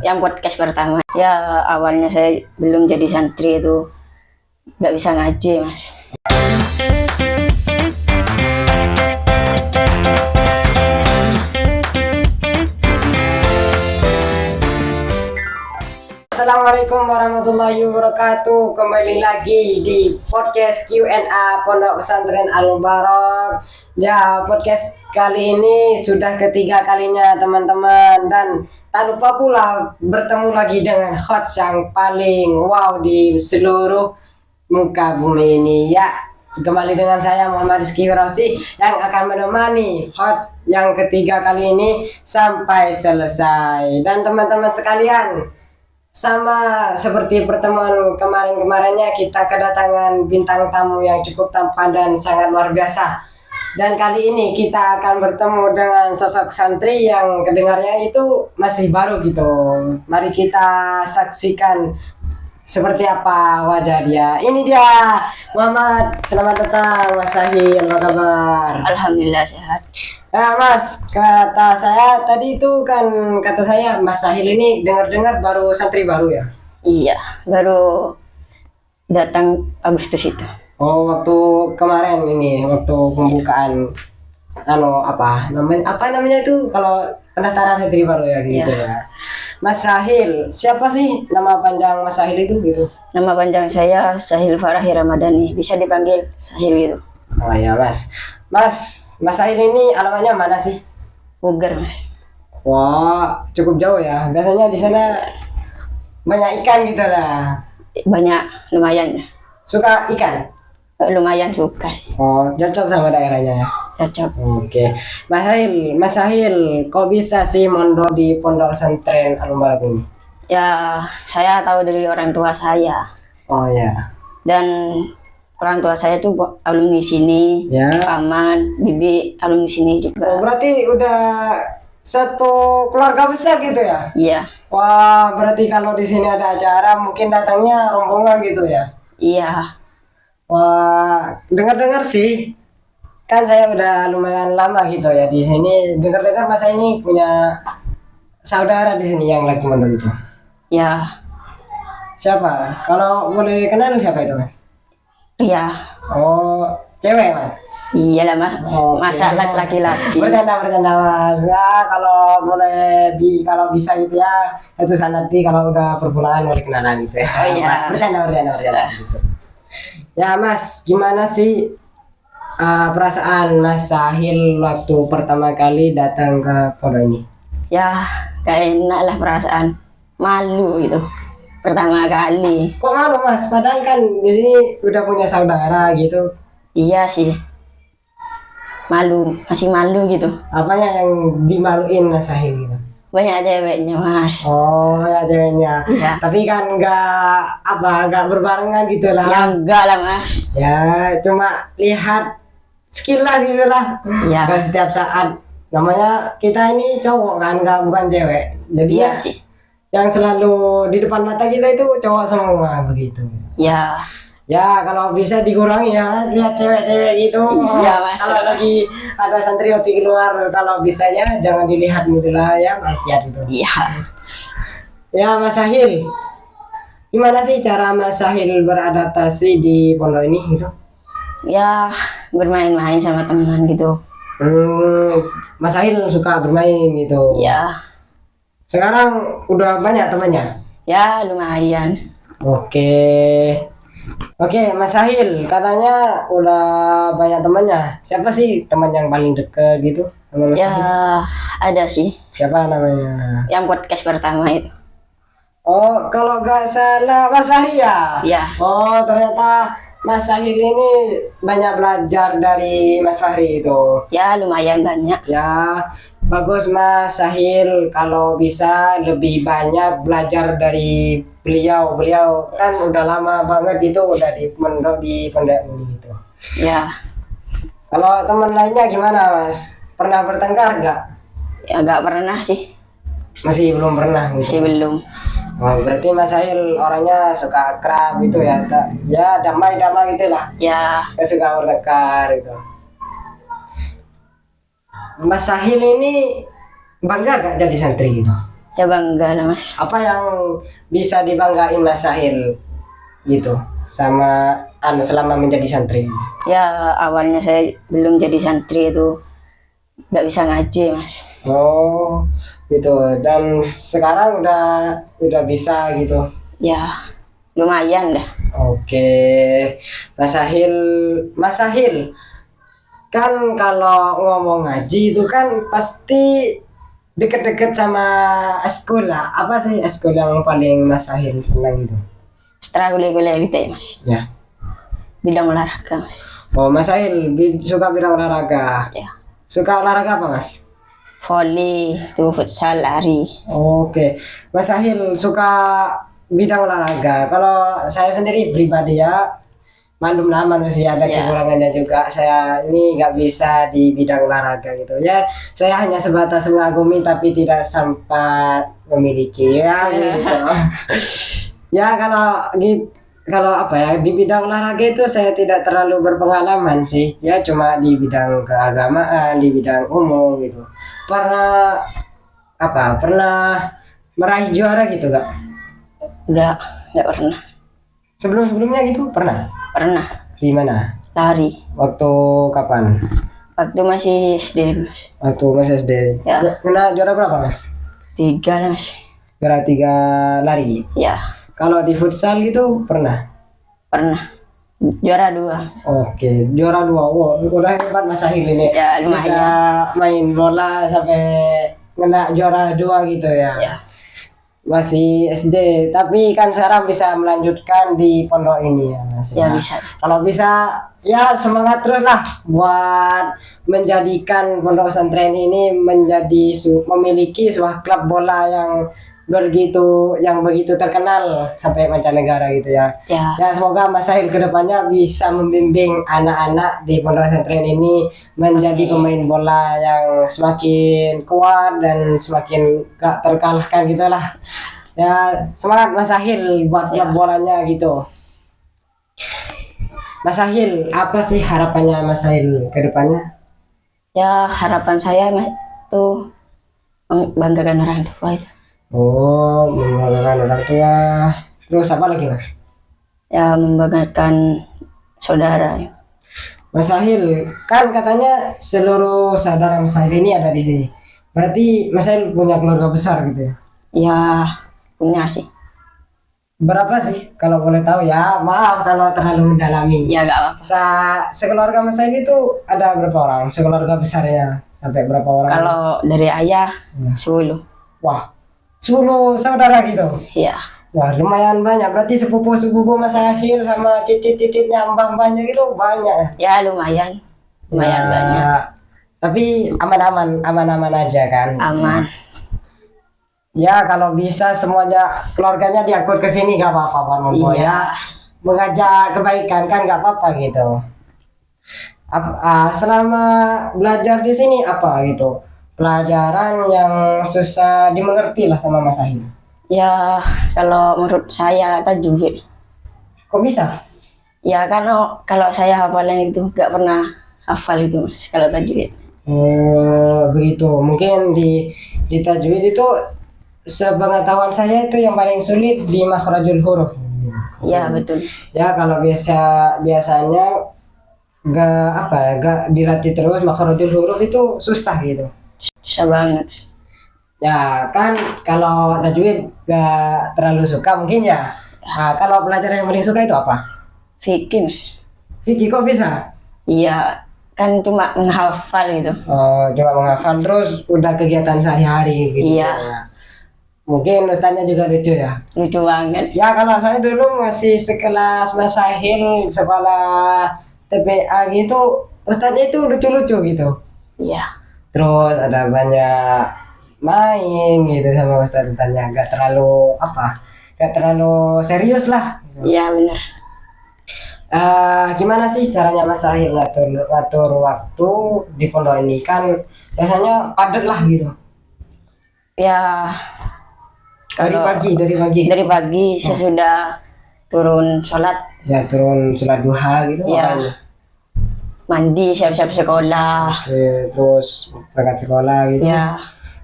Yang podcast pertama. Ya awalnya saya belum jadi santri itu nggak bisa ngaji, Mas. Assalamualaikum warahmatullahi wabarakatuh. Kembali lagi di podcast Q&A Pondok Pesantren Al-Mubarak. Ya, podcast kali ini sudah ketiga kalinya teman-teman, dan tak lupa pula bertemu lagi dengan host yang paling wow di seluruh muka bumi ini. Ya, kembali dengan saya Muhammad Rizky Rosi yang akan menemani host yang ketiga kali ini sampai selesai. Dan teman-teman sekalian, sama seperti pertemuan kemarin-kemarinnya, kita kedatangan bintang tamu yang cukup tampan dan sangat luar biasa. Dan kali ini kita akan bertemu dengan sosok santri yang kedengarnya itu masih baru gitu. Mari kita saksikan seperti apa wajah dia. Ini dia Muhammad. Selamat datang Mas Sahil, apa kabar? Alhamdulillah sehat. Nah Mas, kata saya tadi itu kan, kata saya Mas Sahil ini dengar-dengar baru santri baru ya? Iya, baru datang Agustus itu. Oh, waktu kemarin ini, waktu pembukaan apa namanya itu kalau pendaftaran santri baru ya gitu ya. Mas Sahil, siapa sih nama panjang Mas Sahil itu gitu? Nama panjang saya Sahil Farahi Ramadhani, bisa dipanggil Sahil gitu. Oh ya Mas Sahil ini alamatnya mana sih? Bugar, Mas. Wah, cukup jauh ya. Biasanya di sana banyak ikan gitu lah. Banyak, lumayan. Suka ikan? Lumayan suka sih. Oh, cocok sama daerahnya ya. Cocok. Oke. Mas Sahil, kok bisa sih mondok di Pondok Pesantren Al-Mubarak ini? Ya, saya tahu dari orang tua saya. Oh ya. Dan orang tua saya tuh alumni sini, Ya. paman, bibi alumni sini Oh, juga. berarti udah satu keluarga besar gitu ya? Iya, Wah, berarti kalau di sini ada acara mungkin datangnya rombongan gitu ya? iya, Wah, dengar-dengar sih, kan saya udah lumayan lama gitu ya di sini. Dengar-dengar Mas ini punya saudara di sini yang lagi mondok itu. ya, Siapa? Kalau boleh kenal siapa itu Mas? iya, Oh, cewek Mas? iyalah Mas. Oke. Masa laki-laki. Bercanda Mas. Ya, kalau boleh kalau bisa gitu ya, itu nanti kalau udah perbulan boleh kenalan gitu ya. Oh, iya. Bercanda gitu. Ya Mas, gimana sih perasaan Mas Sahil waktu pertama kali datang ke pondok ini? Ya, gak enak lah perasaan. Malu gitu. Pertama kali. Kok malu Mas? Padahal kan di sini udah punya saudara gitu. Iya sih. Malu, masih malu gitu. Apanya yang dimaluin Mas Sahil gitu? Banyak ceweknya, Mas. Oh ya ceweknya. Iya. Tapi kan nggak berbarengan gitu lah. Ya enggak lah, Mas. Ya cuma lihat sekilas gitu lah. Iya. Nggak setiap saat. Namanya kita ini cowok kan, bukan cewek. Jadi Iya ya, sih. yang selalu di depan mata kita itu cowok semua begitu. Ya, Ya kalau bisa dikurangi ya, lihat cewek-cewek gitu. Iya, Mas. Kalau lagi ada santriwati keluar, kalau bisa ya jangan dilihat gitu lah ya Mas ya gitu. iya. Ya Mas Sahil, gimana sih cara Mas Sahil beradaptasi di pondok ini gitu? Ya, bermain-main sama teman gitu. Mas Sahil suka bermain gitu. Ya, Sekarang udah banyak temannya. ya lumayan. Oke, Mas Sahil katanya udah banyak temannya. Siapa sih teman yang paling deket gitu sama Mas Ya, Sahil? ada sih. Siapa namanya? Yang podcast pertama itu. Oh, kalau nggak salah Mas Fahri ya? Iya. Oh, ternyata Mas Sahil ini banyak belajar dari Mas Fahri itu. Ya, lumayan banyak. Ya, bagus Mas Sahil, kalau bisa lebih banyak belajar dari beliau. Beliau kan udah lama banget gitu, udah di pondok ini gitu. Ya, Kalau teman lainnya gimana Mas? Pernah bertengkar nggak? ya nggak pernah sih. Masih belum pernah gitu. Masih belum. Oh, berarti Mas Sahil orangnya suka akrab gitu ya, ya damai-damai gitu lah. Ya, Gak suka bertengkar gitu. Mas Sahil ini bangga gak jadi santri gitu? Ya bangga lah mas. Apa yang bisa dibanggain Mas Sahil gitu sama selama menjadi santri? Ya awalnya saya belum jadi santri itu nggak bisa ngaji mas. Oh, gitu. Dan sekarang udah bisa gitu. Ya lumayan dah. Oke, Mas Sahil, kan kalau ngomong ngaji itu kan pasti deket-deket sama eskul lah. Apa sih eskul yang paling Mas Sahil senang itu? Setelah kuliah-kuliah gitu ya mas. Ya. Bidang olahraga mas. Oh, Mas Sahil suka bidang olahraga. Ya. Suka olahraga apa, Mas? Volley, itu futsal, lari. Oke, Mas Sahil suka bidang olahraga. Kalau saya sendiri pribadi ya, maklumlah manusia ada Ya. kekurangannya juga. Saya ini nggak bisa di bidang olahraga gitu ya. Saya hanya sebatas mengagumi tapi tidak sempat memiliki ya gitu. Ya kalau apa ya di bidang olahraga itu saya tidak terlalu berpengalaman sih. Ya cuma di bidang keagamaan, di bidang umum gitu. Pernah meraih juara gitu gak? Nggak pernah. Sebelum-sebelumnya gitu pernah? Pernah Di mana? lari. Waktu kapan? Waktu masih SD mas. Waktu Mas SD. Ya. Kena juara berapa, Mas? 3 lah mas. Juara 3 lari. Ya Kalau di futsal gitu pernah? pernah. Juara 2. Oke, juara 2. Wow, udah hebat Mas Sahil ini. Ya, lumayan. Bisa main bola sampai kena juara 2 gitu ya. Ya. Masih SD, tapi kan sekarang bisa melanjutkan di pondok ini ya, Mas. Ya bisa. Kalau bisa ya semangat terus lah buat menjadikan pondok pesantren ini memiliki sebuah klub bola yang begitu terkenal sampai mancanegara gitu ya. Ya. Ya semoga Mas Sahil kedepannya bisa membimbing anak-anak di pondok pesantren ini menjadi pemain bola yang semakin kuat dan semakin gak terkalahkan gitulah. Ya semangat Mas Sahil buat klub bolanya gitu. Mas Sahil, apa sih harapannya Mas Sahil ke depannya? Ya harapan saya mas tuh membanggakan orang tua itu. Oh, membanggakan orang tua. Terus apa lagi, Mas? Ya membanggakan saudara. Mas Sahil, kan katanya seluruh saudara Mas Sahil ini ada di sini. Berarti Mas Sahil punya keluarga besar gitu ya? Ya punya sih. Berapa sih kalau boleh tahu ya? Maaf kalau terlalu mendalami. Ya gak apa-apa. Sekeluarga Mas Sahil itu ada berapa orang? Sekeluarga besarnya sampai berapa orang? Kalau dari ayah Ya. 10. Wah, 10 saudara gitu. Ya. Wah, lumayan banyak. Berarti sepupu-sepupu Mas Sahil sama cicit-cicitnya, mbah-mbahnya gitu banyak ya? Ya lumayan. Lumayan Ya, banyak. tapi aman-aman aja kan? Aman. Ya kalau bisa semuanya keluarganya diangkut ke sini gak apa-apa Pak Mombo Iya. ya. Mengajak kebaikan kan gak apa-apa gitu. Selama belajar di sini apa gitu? Pelajaran yang susah dimengerti lah sama Mas Sahil. Ya kalau menurut saya tajwid. Kok bisa? Ya kan kalau saya hafalan itu nggak pernah hafal itu mas kalau tajwid. Begitu. Mungkin di tajwid itu sepengetahuan saya itu yang paling sulit di makhrajul huruf. Ya betul. Ya kalau biasanya gak dilatih terus makhrajul huruf itu susah gitu. Susah banget. Ya kan kalau tajwid gak terlalu suka mungkin ya. Nah, kalau pelajaran yang paling suka itu apa? Fikih mas. Vicky kok bisa? Iya kan cuma menghafal gitu. Oh, cuma menghafal terus udah kegiatan sehari-hari gitu. Iya. Ya. Mungkin ustaznya juga lucu ya. Lucu banget. Ya kalau saya dulu masih sekelas Mas Sahil sekolah TPA gitu, ustaznya itu lucu-lucu gitu. Iya. Terus ada banyak main gitu sama ustaznya, gak terlalu serius lah. Iya benar. Gimana sih caranya Mas Sahil ngatur waktu di pondok ini kan biasanya padat lah gitu. Ya Dari pagi. dari pagi sesudah turun sholat Ya turun sholat duha gitu. ya makanya. mandi siap-siap sekolah. Oke, terus berangkat sekolah gitu. Ya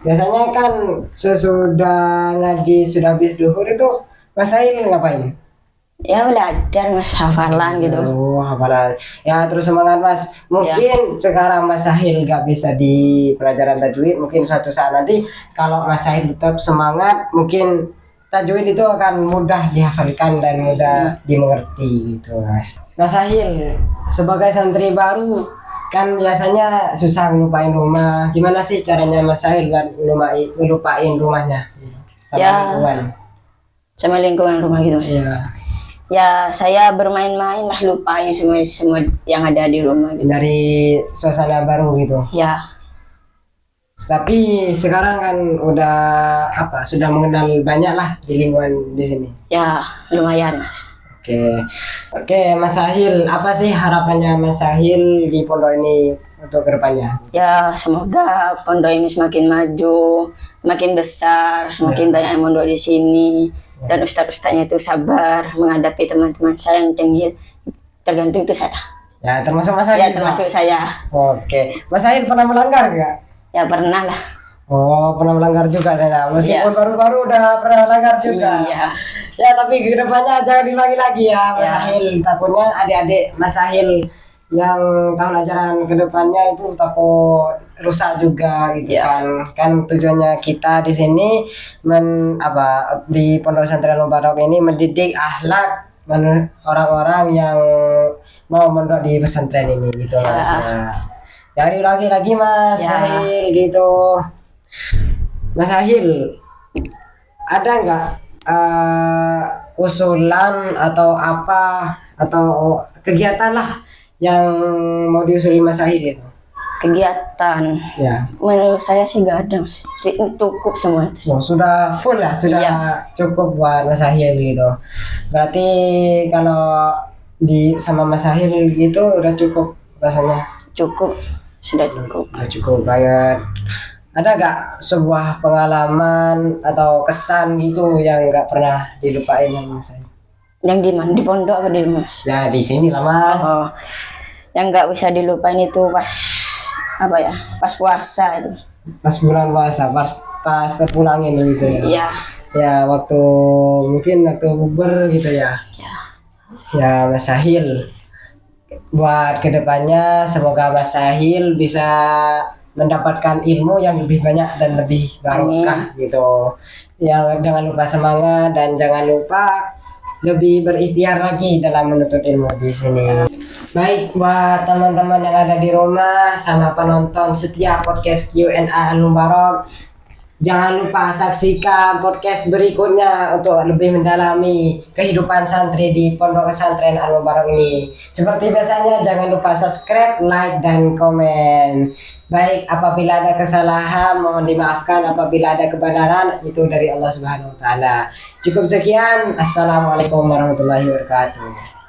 Biasanya kan sesudah ngaji sudah habis duhur itu Mas Sahil ngapain? Ya belajar mas, hafalan gitu. Oh, hafalan. Ya terus semangat Mas. Mungkin sekarang Mas Sahil gak bisa di pelajaran tajwid, mungkin suatu saat nanti kalau Mas Sahil tetap semangat, mungkin tajwid itu akan mudah dihafalkan dan mudah dimengerti gitu Mas. Mas Sahil sebagai santri baru kan biasanya susah ngelupain rumah. Gimana sih caranya Mas Sahil buat ngelupain rumahnya? Sama Ya. lingkungan. Sama lingkungan rumah gitu mas. Iya. Ya saya bermain-main lah, lupain semua yang ada di rumah gitu. Dari suasana baru gitu. Ya, Tapi sekarang kan udah sudah mengenal banyak lah di lingkungan di sini. ya lumayan mas. Oke Mas Sahil, apa sih harapannya Mas Sahil di pondok ini untuk kedepannya? Ya semoga pondok ini semakin maju, makin besar, semakin banyak yang mondok di sini. Dan ustadz-ustadznya itu sabar menghadapi teman-teman saya yang cengil. Tergantung itu saya. Ya termasuk Mas Sahil. Ya juga? termasuk saya. Oke, Mas Sahil pernah melanggar nggak? Ya pernah lah. Oh pernah melanggar juga ya. Meskipun Iya. baru-baru udah pernah melanggar juga. Iya. Ya tapi kedepannya jangan diulangi lagi ya Mas Ya. Sahil. Takutnya adik-adik Mas Sahil yang tahun ajaran kedepannya itu takut rusak juga gitu Ya. kan tujuannya kita di sini di Pondok Pesantren Al-Mubarak ini mendidik akhlak orang-orang yang mau mondok di pesantren ini gitu Ya. Mas. Jangan diulangi lagi Mas Ya. Sahil gitu. Mas Sahil, ada nggak usulan atau apa atau kegiatan lah yang mau diusuli Mas Sahil itu? Kegiatan. Ya, Menurut saya sih gak ada mas. Cukup semua itu. oh, sudah full ya, sudah Iya. cukup buat Mas Sahil gitu. Berarti kalau sama Mas Sahil gitu udah cukup rasanya? Cukup. Sudah cukup. Udah cukup banget. Ada nggak sebuah pengalaman atau kesan gitu yang nggak pernah dilupain sama Mas Sahil? Yang di mana? Di pondok apa di rumah mas? Ya di sini lah Mas. Oh, yang nggak bisa dilupain itu pas apa ya? Pas puasa itu. Pas bulan puasa, pas perpulangin gitu ya. Iya. Ya mungkin waktu bukber gitu ya. Ya Mas Sahil, buat kedepannya semoga Mas Sahil bisa mendapatkan ilmu yang lebih banyak dan lebih barokah gitu. Yang jangan lupa semangat dan jangan lupa lebih berikhtiar lagi dalam menuntut ilmu di sini. Baik buat teman-teman yang ada di rumah sama penonton setiap podcast Q&A Al-Mubarak, jangan lupa saksikan podcast berikutnya untuk lebih mendalami kehidupan santri di Pondok Pesantren Al-Mubarak ini. Seperti biasanya jangan lupa subscribe, like, dan komen. Baik, apabila ada kesalahan mohon dimaafkan, apabila ada kebenaran itu dari Allah Subhanahu wa taala. Cukup sekian. Assalamualaikum warahmatullahi wabarakatuh.